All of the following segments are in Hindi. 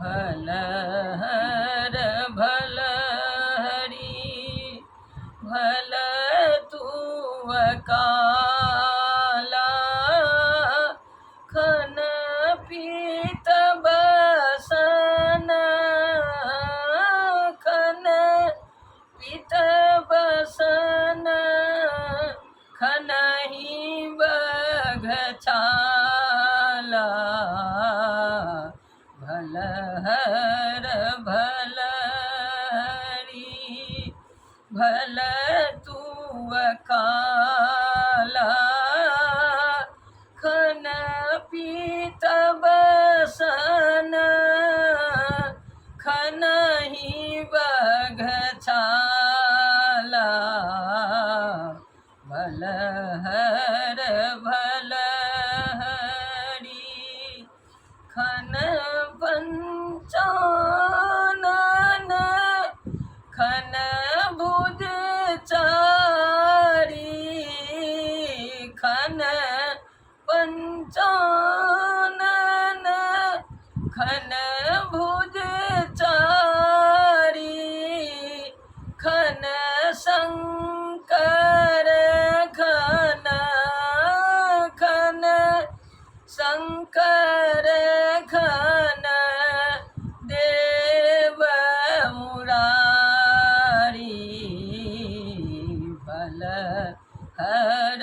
भल हर भल हरि भल तू काला खन पीत बसन खन पीत बसन खनहि बघछाला भल हर भल हरि भल तू काला खन पीत बसन खनहि बघछाला भल हर भल हरि खन पंचानन खन भुज चारी खन पंचानन खन भुज चारी खन शंकर खन खन शंकर खन देव मुरारी भल हर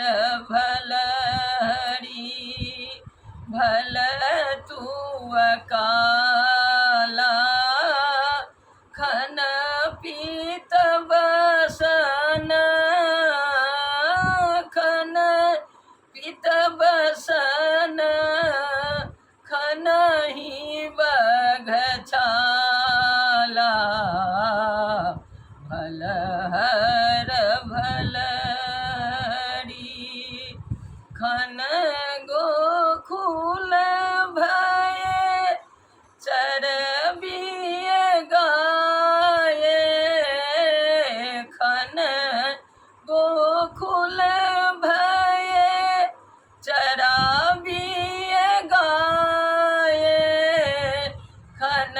भल हरि भल तू काला खन पीत बसन खन पीत बसन खनहि बघछाला भल हर भल हरि खन गोकुल भये चरबिय गाये खन गोकुल भये चराबिय गाये खन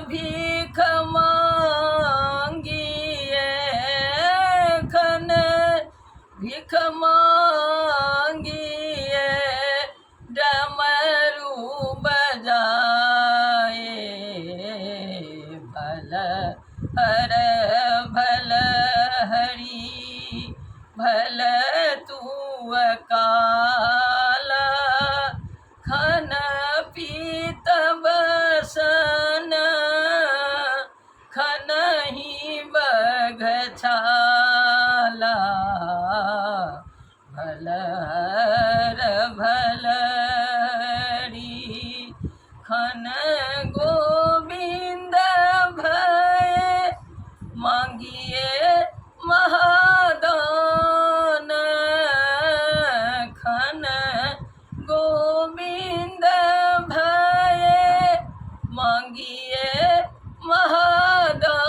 भीख मांगिए खन भीख मांगिए डमरू बजाए भल हर भल हरि भल तू काला खन पीत बसन खनहि बघछाला भल हर भल हरि खन गोविंद भये मांगिए महादान खन गोविंद भये मांगिए महादान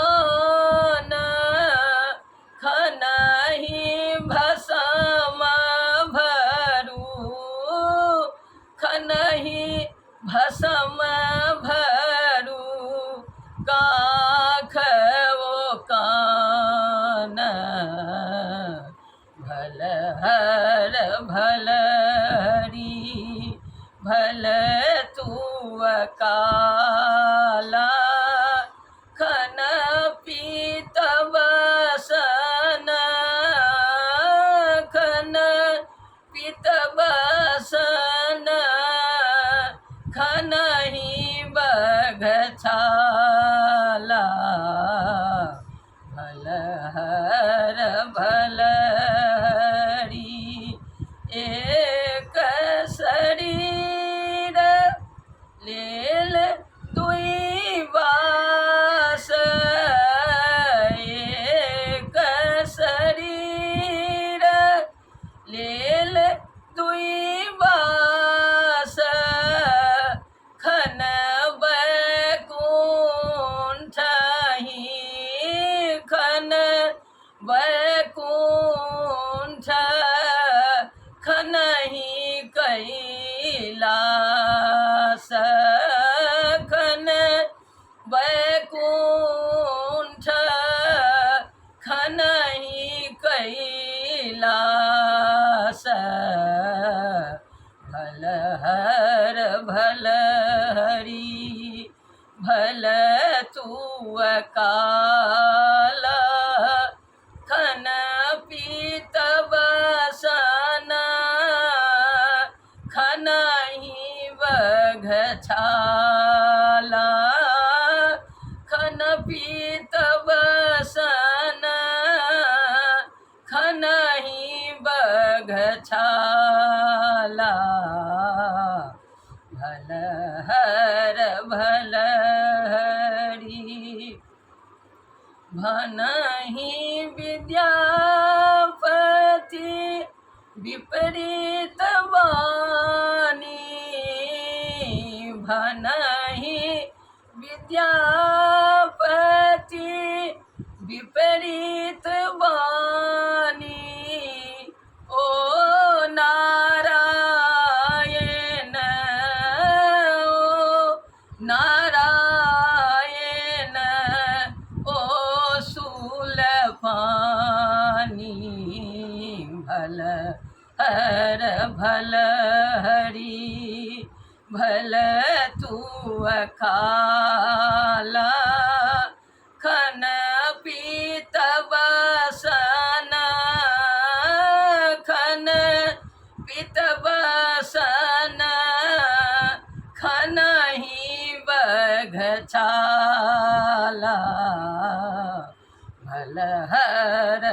खनहि भस्म भरू खनहि भस्म भरू काख वो कान भल हर भल हरि भल तू काला खन पीत बसन खन पीत बसन खनहि बघछाला भल हर भल हरि एक शरीर लेल दुई बास एक शरीर लेल दुई बास खन बैकुंठहि खन बैकुंठ खनहि कैलास खन वैकुंठ खनहि कैलास भलहर भलहरी भल तू काला खन पीत बसन खनहि बघछाला खन पीत बसन खनहि बघछाला भलहर भलहरी भनहि विद्यापति विपरीत वाणी भनहि विद्यापति विपरीत वाणी ओ नारायण ओ नारायण ओ शूलपाणी भल हर भल हरि भल तू काला खन पीत बसन खन पीत बसन खनहि बघछाला भलहर